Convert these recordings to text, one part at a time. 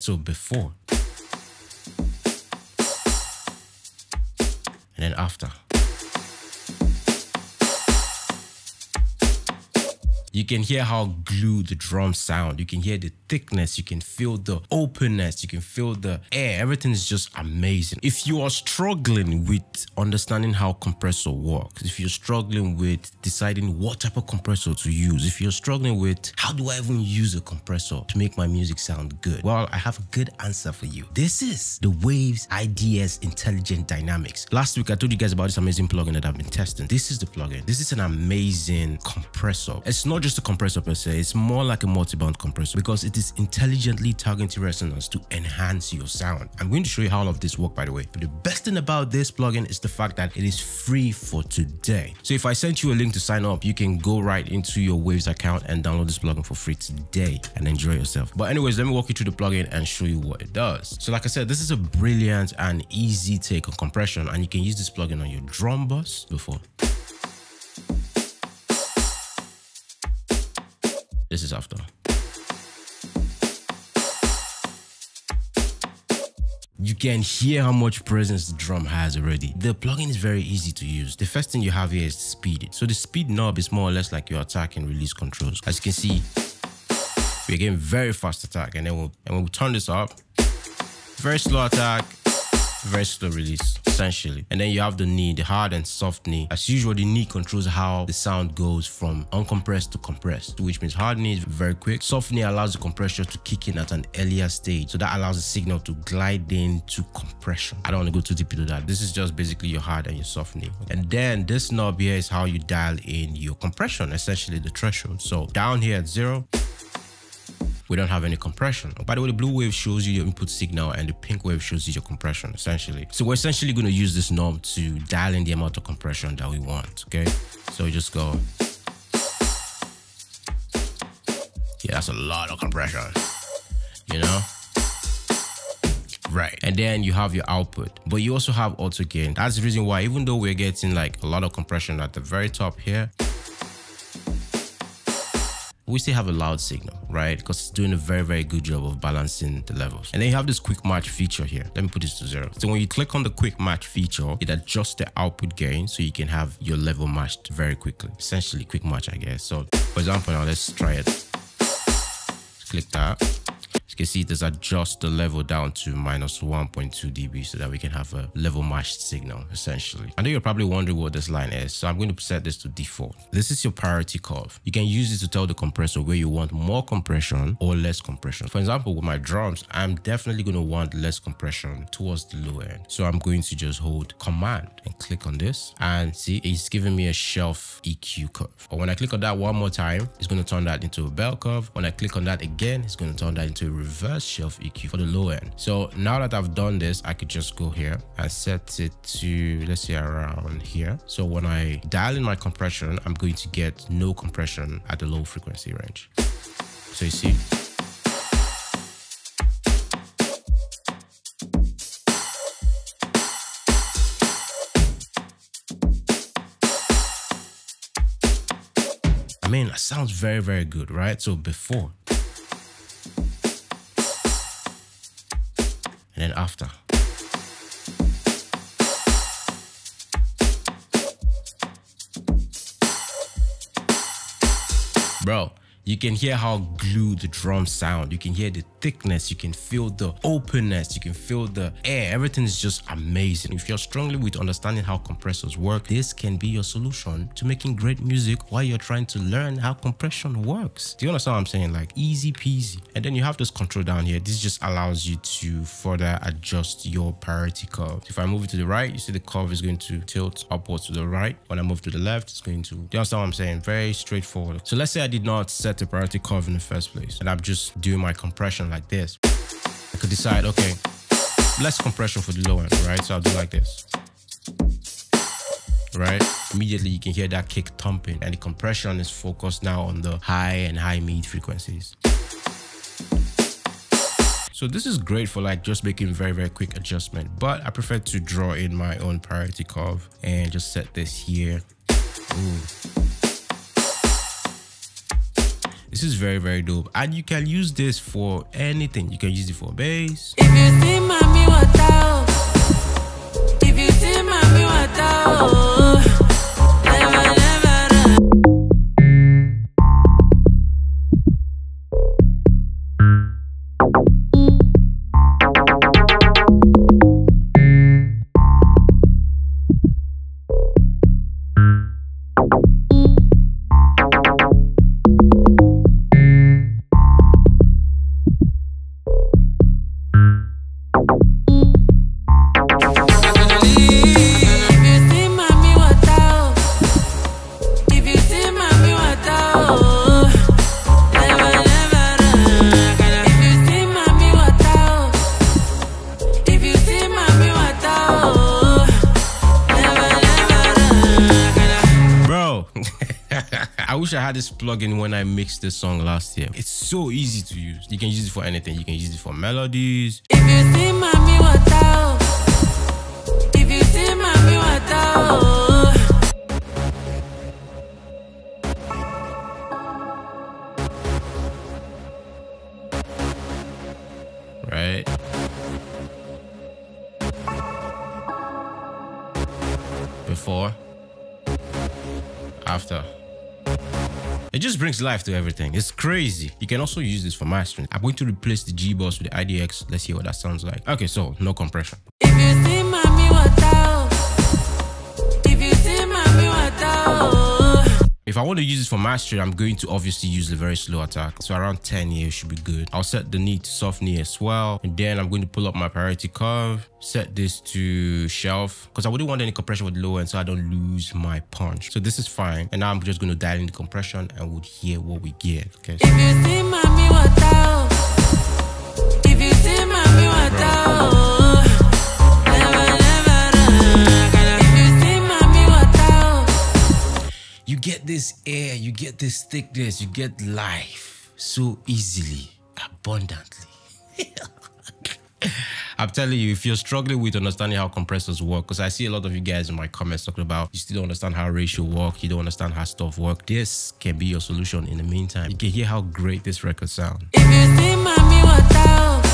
So before and then after. You can hear how glued the drums sound. You can hear the thickness. You can feel the openness. You can feel the air. Everything is just amazing. If you are struggling with understanding how compressor works, if you're struggling with deciding what type of compressor to use, if you're struggling with how do I even use a compressor to make my music sound good, well, I have a good answer for you. This is the WAVES IDX Intelligent Dynamics. Last week, I told you guys about this amazing plugin that I've been testing. This is the plugin. This is an amazing compressor. It's not just a compressor per se, it's more like a multi-band compressor because it is intelligently targeting resonance to enhance your sound. I'm going to show you how all of this works, by the way. But the best thing about this plugin is the fact that it is free for today. So if I sent you a link to sign up, you can go right into your WAVES account and download this plugin for free today and enjoy yourself. But anyways, let me walk you through the plugin and show you what it does. So like I said, this is a brilliant and easy take on compression, and you can use this plugin on your drum bus before. This is after. You can hear how much presence the drum has already. The plugin is very easy to use. The first thing you have here is speed. So the speed knob is more or less like your attack and release controls. As you can see, we're getting very fast attack, and then when we turn this up, very slow attack, very slow release, essentially. And then you have the knee, the hard and soft knee. As usual, the knee controls how the sound goes from uncompressed to compressed, which means hard knee is very quick. Soft knee allows the compressor to kick in at an earlier stage. So that allows the signal to glide into compression. I don't want to go too deep into that. This is just basically your hard and your soft knee. And then this knob here is how you dial in your compression, essentially the threshold. So down here at 0, we don't have any compression. By the way, the blue wave shows you your input signal and the pink wave shows you your compression, essentially. So we're essentially going to use this knob to dial in the amount of compression that we want, okay? So we just go. Yeah, that's a lot of compression, you know? Right. And then you have your output, but you also have auto gain. That's the reason why, even though we're getting like a lot of compression at the very top here, we still have a loud signal, right? Because it's doing a very, very good job of balancing the levels. And then you have this quick match feature here. Let me put this to 0. So when you click on the quick match feature, it adjusts the output gain so you can have your level matched very quickly. Essentially quick match, I guess. So for example, now let's try it. Let's click that. You can see it does adjust the level down to -1.2 dB so that we can have a level matched signal, essentially. I know you're probably wondering what this line is, so I'm going to set this to default. This is your priority curve. You can use it to tell the compressor where you want more compression or less compression. For example, with my drums, I'm definitely going to want less compression towards the low end. So I'm going to just hold Command and click on this, and see, it's giving me a shelf EQ curve. But when I click on that one more time, it's going to turn that into a bell curve. When I click on that again, it's going to turn that into a reverse shelf EQ for the low end. So now that I've done this, I could just go here and set it to, let's say, around here. So when I dial in my compression, I'm going to get no compression at the low frequency range. So you see, I mean, that sounds very, very good, right? So before and then after. Bro, you can hear how glued the drums sound. You can hear the thickness. You can feel the openness. You can feel the air. Everything is just amazing. If you're struggling with understanding how compressors work, this can be your solution to making great music while you're trying to learn how compression works. Do you understand what I'm saying? Like easy peasy. And then you have this control down here. This just allows you to further adjust your priority curve. If I move it to the right, you see the curve is going to tilt upwards to the right. When I move to the left, it's going to, do you understand what I'm saying? Very straightforward. So let's say I did not set the priority curve in the first place, and I'm just doing my compression like this. I could decide, okay, less compression for the low end, right? So I'll do like this, right? Immediately you can hear that kick thumping, and the compression is focused now on the high and high mid frequencies. So this is great for like just making very, very quick adjustment, but I prefer to draw in my own priority curve and just set this here. Ooh. This is very, very dope. And you can use this for anything. You can use it for bass. If you see mommy, what out? If you see mommy, what out? Never, never. I wish I had this plugin when I mixed this song last year. It's so easy to use. You can use it for anything. You can use it for melodies. If you see mommy, what out? If you see mommy, what out? Right? Before, after. It just brings life to everything. It's crazy. You can also use this for mastering. I'm going to replace the G-Boss with the IDX. Let's hear what that sounds like. Okay, so no compression. If you see mommy, what out? If you see mommy, what out? If I want to use this for mastering, I'm going to obviously use the very slow attack. So around 10 here should be good. I'll set the knee to soft knee as well. And then I'm going to pull up my priority curve, set this to shelf because I wouldn't want any compression with the low end so I don't lose my punch. So this is fine. And now I'm just going to dial in the compression and we'll hear what we get. Okay. If you see mommy, what out? If you see mommy, what out? You get this air, you get this thickness, you get life so easily, abundantly. I'm telling you, if you're struggling with understanding how compressors work, because I see a lot of you guys in my comments talking about you still don't understand how ratio work, you don't understand how stuff work, this can be your solution in the meantime. You can hear how great this record sounds. If you see mommy, what out?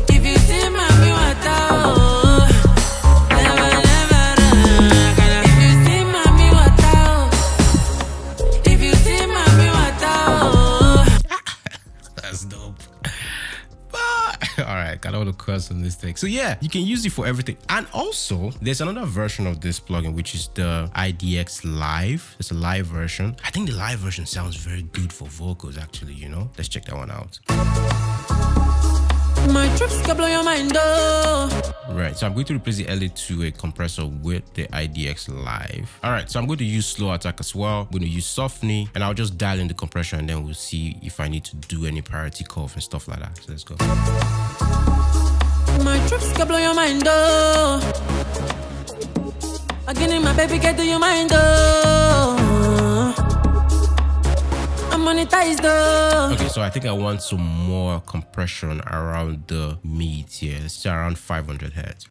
If you see mommy, what out? Alright, I don't want to curse on this thing. So yeah, you can use it for everything. And also, there's another version of this plugin, which is the IDX Live. It's a live version. I think the live version sounds very good for vocals, actually, you know? Let's check that one out. My trips can blow your mind, though. Right, so I'm going to replace the LA to a compressor with the IDX Live. Alright, so I'm going to use slow attack as well. I'm going to use soft knee, and I'll just dial in the compression, and then we'll see if I need to do any priority curve and stuff like that. So let's go. My trips can blow your mind, though. Again, my baby, get to your mind, though. I'm monetized, though. Okay, so I think I want some more compression around the mid here. Let's say around 500 hertz.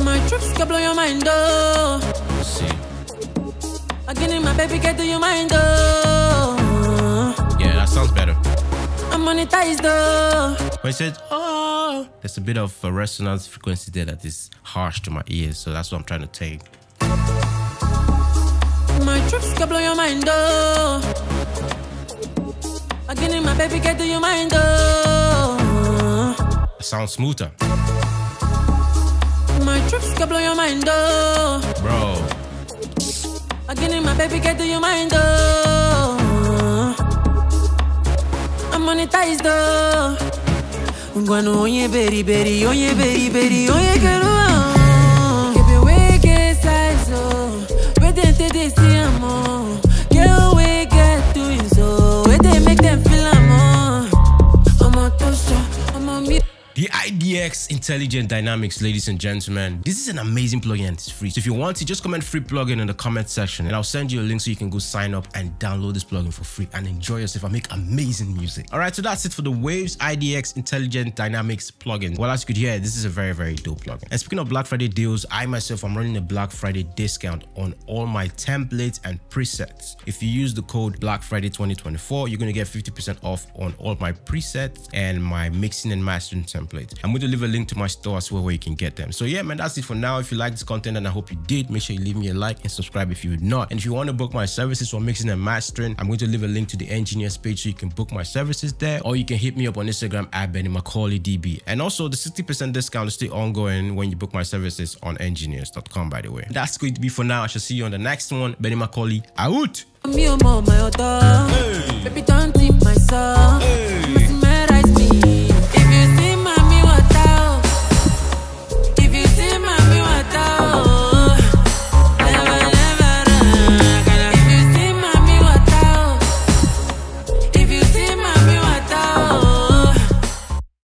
My trips can blow your mind, though. Let's see. Again, my baby, get to your mind, though. Yeah, that sounds better. I'm monetized, though. When it says, oh, there's a bit of a resonance frequency there that is harsh to my ears. So that's what I'm trying to take. My trips can blow your mind, though. Again, my baby, get to your mind, though. It sounds smoother. My trips can blow your mind, though. Bro. Again, my baby, get to your mind, though. I'm monetized, though. Guano, oye, berry, berry, oye, berry, berry, oye, girl. Keep it wicked size, so. Wait till they see I'm on. Girl, we get to you, so. Wait, they make them feel I'm on. I'm on Tosha, I'm on me. The IDX Intelligent Dynamics, ladies and gentlemen. This is an amazing plugin and it's free. So if you want to, just comment free plugin in the comment section and I'll send you a link so you can go sign up and download this plugin for free and enjoy yourself and make amazing music. All right, so that's it for the WAVES IDX Intelligent Dynamics plugin. Well, as you could hear, this is a very, very dope plugin. And speaking of Black Friday deals, I myself am running a Black Friday discount on all my templates and presets. If you use the code Black Friday 2024, you're going to get 50% off on all my presets and my mixing and mastering templates. I'm going to leave a link to my store as well where you can get them. So yeah, man, that's it for now. If you like this content, and I hope you did, make sure you leave me a like and subscribe if you would not. And if you want to book my services for mixing and mastering, I'm going to leave a link to the engineers page so you can book my services there, or you can hit me up on Instagram at BennyMacaulayDB. And also the 60% discount is still ongoing when you book my services on engineers.com, by the way. That's going to be for now. I shall see you on the next one. Benny Macaulay out. Baby, don't leave my son.